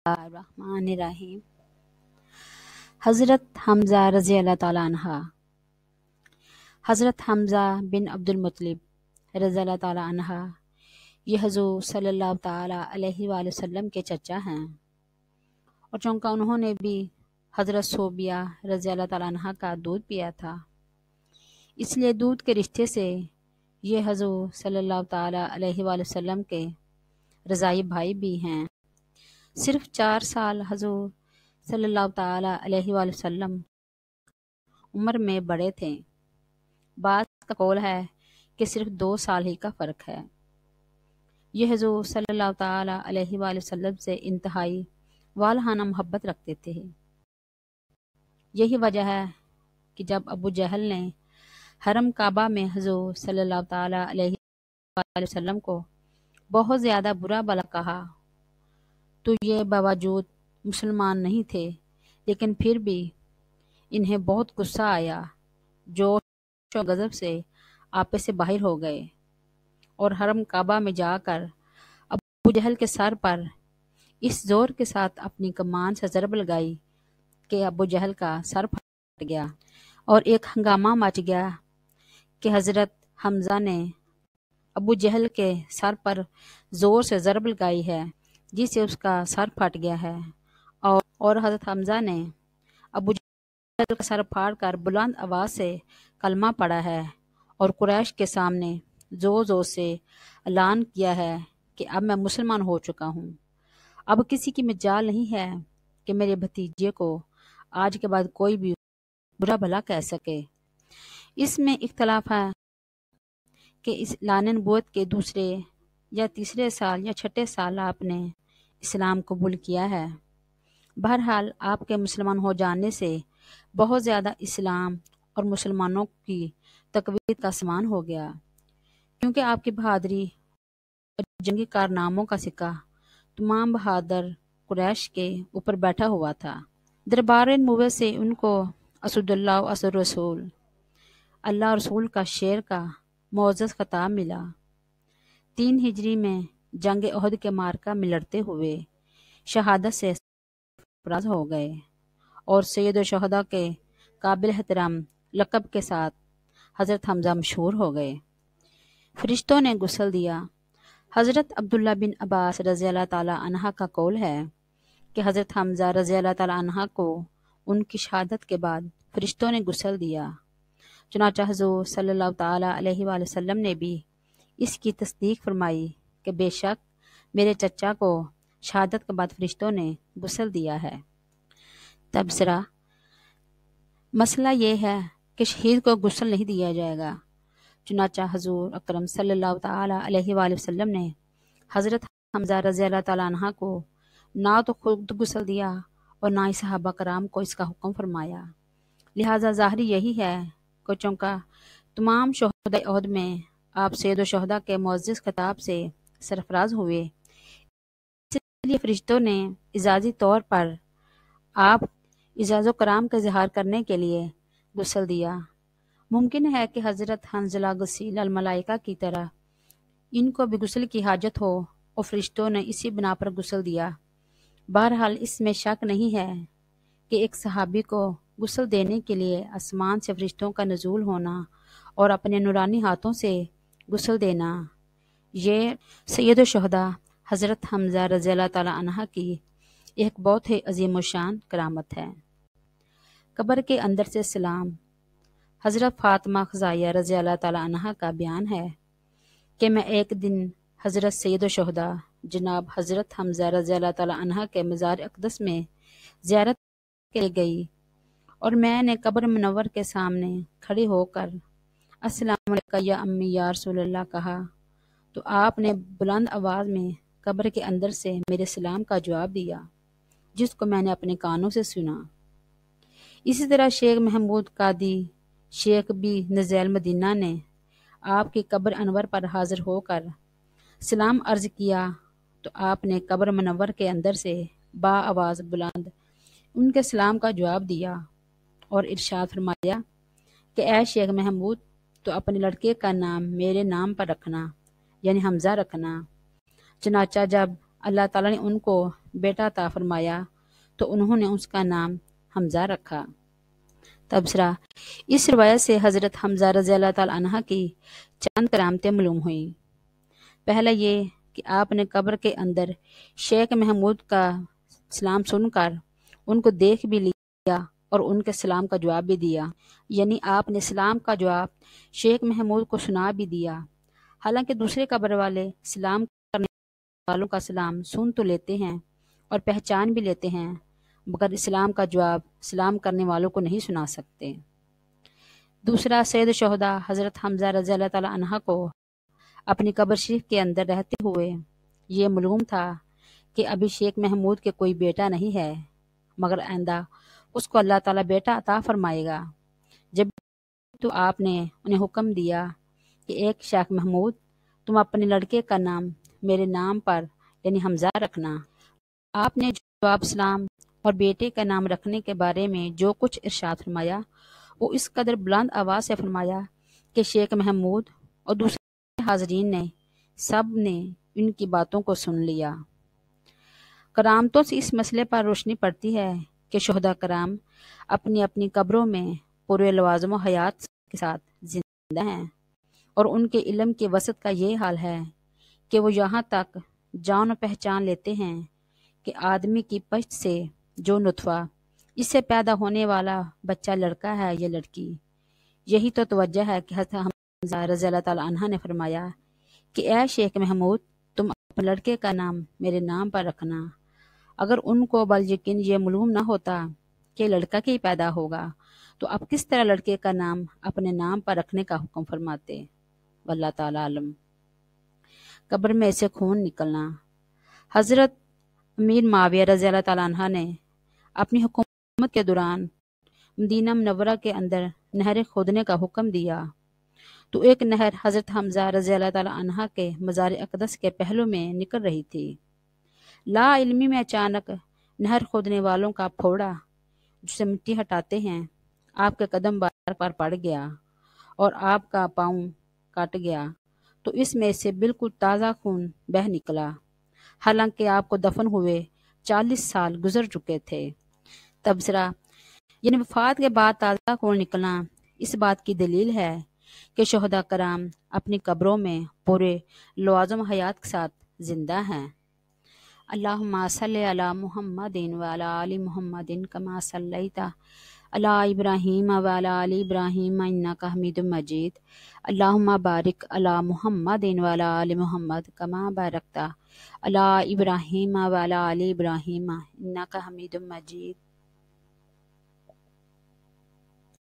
बिस्मिल्लाहिर्रहमानिर्रहीम। हज़रत हमज़ा रज़ी अल्लाह ताला अन्हा। हज़रत हमज़ा बिन अब्दुल मुत्तलिब रज़ी अल्लाह ताला अन्हा ये हुज़ूर सल्लल्लाहु ताला अलैहि वसल्लम के चचा हैं, और चूँकि उन्होंने भी हज़रत सोबिया रज़ी अल्लाह ताला अन्हा का दूध पिया था, इसलिए दूध के रिश्ते से ये हुज़ूर सल्लल्लाहु ताला अलैहि वसल्लम के रज़ाई भाई भी हैं। सिर्फ 4 साल हुज़ूर सल्लल्लाहु ताला अलैहि वसल्लम उम्र में बड़े थे। बात का कौल है कि सिर्फ 2 साल ही का फ़र्क है। यह हुज़ूर सल्लल्लाहु ताला अलैहि वसल्लम से इंतहाई वालहाना मोहब्बत रखते थे। यही वजह है कि जब अबू जहल ने हरम काबा में हुज़ूर सल्लल्लाहु ताला अलैहि वसल्लम को बहुत ज़्यादा बुरा भला कहा, तो ये बावजूद मुसलमान नहीं थे, लेकिन फिर भी इन्हें बहुत गुस्सा आया। जोश और गज़ब से आपे से बाहर हो गए और हरम काबा में जाकर अबू जहल के सर पर इस जोर के साथ अपनी कमान से ज़रब लगाई कि अबू जहल का सर फट गया और एक हंगामा मच गया कि हज़रत हमज़ा ने अबू जहल के सर पर ज़ोर से ज़रब लगाई है, जिससे उसका सर फट गया है। और हज़रत हमज़ा ने अबू जहल का सर फाड़ कर बुलंद आवाज़ से कलमा पढ़ा है और कुरैश के सामने ज़ोर ज़ोर से ऐलान किया है कि अब मैं मुसलमान हो चुका हूँ। अब किसी की मजाल नहीं है कि मेरे भतीजे को आज के बाद कोई भी बुरा भला कह सके। इसमें इख्तलाफ है कि इस लाने नबूवत के दूसरे या तीसरे साल या छठे साल आपने इस्लाम कबूल किया है। बहरहाल आपके मुसलमान हो जाने से बहुत ज़्यादा इस्लाम और मुसलमानों की तकवीत का समान हो गया, क्योंकि आपकी बहादुरी और जंगी कारनामों का सिक्का तमाम बहादुर कुरैश के ऊपर बैठा हुआ था। दरबार नबूवत से उनको असदुल्लाह असद रसूल, अल्लाह रसूल का शेर का मोअज़्ज़ज़ खिताब मिला। 3 हिजरी में जंग ओहद के मार्का में लड़ते हुए शहादत से फराज हो गए और सैयद शुहदा के काबिल एहतराम लक़ब के साथ हज़रत हमज़ा मशहूर हो गए। फरिश्तों ने गुस्ल दिया। हज़रत अब्दुल्ला बिन अब्बास रज़ी अल्लाह ताला अन्हा का कौल है कि हज़रत हमज़ा रज़ी अल्लाह ताला अन्हा को उनकी शहादत के बाद फरिश्तों ने गुस्ल दिया। चुनांचे हुज़ूर सल्लल्लाहु ताला अलैहि वसल्लम ने भी इसकी तस्दीक फरमाई कि बेशक मेरे चचा को शहादत के बाद फरिश्तों ने गुस्ल दिया है। तबसरा मसला ये है कि शहीद को गुस्ल नहीं दिया जाएगा। चुनांचे हुज़ूर अकरम सल्लल्लाहु ताला अलैहि वसल्लम ने हज़रत हमज़ा रज़ी अल्लाह ताला अन्हा को ना तो खुद गुस्ल दिया और ना ही सहाबा कराम को इसका हुक्म फरमाया। लिहाजा ज़ाहिर यही है कि चूँकि तमाम शुहदा ओहद में आप सैयद शुहदा के मुअज़्ज़ज़ खिताब से सरफराज हुए, इसलिए फरिश्तों ने इजाज़ी तौर पर आप इज़्ज़ो कराम का इजहार करने के लिए गुस्ल दिया। मुमकिन है कि हज़रत हंज़ला गसील अल मलाइका की तरह इनको भी गुस्ल की हाजत हो और फरिश्तों ने इसी बिना पर गुस्ल दिया। बहरहाल इसमें शक नहीं है कि एक सहाबी को गुस्ल देने के लिए आसमान से फरिश्तों का नज़ूल होना और अपने नूरानी हाथों से गुस्ल देना, ये सैयद शुहदा हज़रत हमज़ा रज़ी अल्लाह ताला अन्हा की एक बहुत ही अजीम शान करामत है। कब्र के अंदर से सलाम। हज़रत फ़ातिमा ख़ज़ाइया रज़ी अल्लाह ताला अन्हा का बयान है कि मैं एक दिन हज़रत सैयद शुहदा जनाब हज़रत हमज़ा रज़ी अल्लाह ताला अन्हा के मज़ार अक़दस में ज़ियारत के लिए गई और मैंने कब्र मुनव्वर के सामने खड़ी होकर अस्सलामु अलैका या अम्मी या रसूलल्लाह कहा, तो आपने बुलंद आवाज़ में कब्र के अंदर से मेरे सलाम का जवाब दिया, जिसको मैंने अपने कानों से सुना। इसी तरह शेख महमूद कादी शेख बी नज़ैल मदीना ने आपकी कब्र अनवर पर हाजिर होकर सलाम अर्ज़ किया, तो आपने कब्र मुनव्वर के अंदर से बा आवाज़ बुलंद उनके सलाम का जवाब दिया और इरशाद फरमाया कि ऐ शेख महमूद, तो अपने लड़के का नाम मेरे नाम पर रखना, यानी हमज़ा रखना। चुनांचे जब اللہ ताला ने उनको बेटा अता फरमाया तो उन्होंने उसका नाम हमजा रखा। तबसरा, इस रिवायत से हज़रत हमजा रज़ी अल्लाह ताला अन्हा की चंद करामतें मालूम हुई। पहला ये कि आपने कब्र के अंदर शेख महमूद का सलाम सुनकर उनको देख भी लिया और उनके सलाम का जवाब भी दिया, यानी आपने सलाम का जवाब शेख महमूद को सुना भी दिया। हालांकि दूसरे कब्र वाले सलाम करने वालों का सलाम सुन तो लेते हैं और पहचान भी लेते हैं, मगर इस्लाम का जवाब सलाम करने वालों को नहीं सुना सकते। दूसरा, सैयद शोहदा हज़रत हमजा रज़ी अल्लाह ताला अन्हा को अपनी कब्र शरीफ के अंदर रहते हुए ये मालूम था कि अभी शेख महमूद के कोई बेटा नहीं है, मगर आइंदा उसको अल्लाह ताला बेटा अता फरमाएगा। जब तो आपने उन्हें हुक्म दिया कि एक शेख महमूद, तुम अपने लड़के का नाम मेरे नाम पर यानी हमजा रखना। आपने जवाब सलाम और बेटे का नाम रखने के बारे में जो कुछ इरशाद फरमाया वो इस कदर बुलंद आवाज़ से फरमाया कि शेख महमूद और दूसरे हाजरीन ने सब ने इनकी बातों को सुन लिया। करामतों से इस मसले पर रोशनी पड़ती है कि शुहदा कराम अपनी अपनी कब्रों में पूरे लवाज़िम हयात के साथ जिंदा हैं और उनके इल्म की वसत का ये हाल है कि वो यहाँ तक जान पहचान लेते हैं कि आदमी की पश्त से जो नुतफ़ा, इससे पैदा होने वाला बच्चा लड़का है या लड़की। यही तो तवज्जो है कि हज़रत हमजा रज़ी अल्लाह ताला अन्हा ने फरमाया कि ए शेख महमूद, तुम अपने लड़के का नाम मेरे नाम पर रखना। अगर उनको बल यकीन ये मालूम न होता कि लड़का ही पैदा होगा तो अब किस तरह लड़के का नाम अपने नाम पर रखने का हुक्म फरमाते। वल्लाह ताला आलम। कब्र में से खून निकलना। हज़रत अमीर माविया रज़ी अल्लाह ताला अन्हा ने अपनी हुकूमत के दौरान मदीना मुनव्वरा के अंदर नहरें खोदने का हुक्म दिया तो एक नहर हज़रत हमजा रज़ी अल्लाह ताला अन्हा के मज़ार अक़दस के पहलू में निकल रही थी। ला इल्मी में अचानक नहर खोदने वालों का फोड़ा जिससे मिट्टी हटाते हैं आपके कदम बार बार पड़ गया और आपका पाँव कट गया तो इसमें से बिल्कुल ताज़ा खून बह निकला, हालांकि आपको दफन हुए 40 साल गुजर चुके थे। तबसरा, यानी वफात के बाद ताज़ा खून निकलना इस बात की दलील है कि शुहदा कराम अपनी कब्रों में पूरे लवाज़िम हयात के साथ जिंदा हैं। अल्लाहुम्मा सल्लि अला मुहम्मदिन व अला आलि मुहम्मदिन कमा सल्लैता अला इब्राहीम व अला आलि इब्राहीम इन्नका हमीदुम मजीद। अल्लाहुम्मा बारिक अला मुहम्मदिन व अला आलि मुहम्मद कमा बारकता अला इब्राहीम व अला आलि इब्राहीम इन्नका हमीदुम मजीद।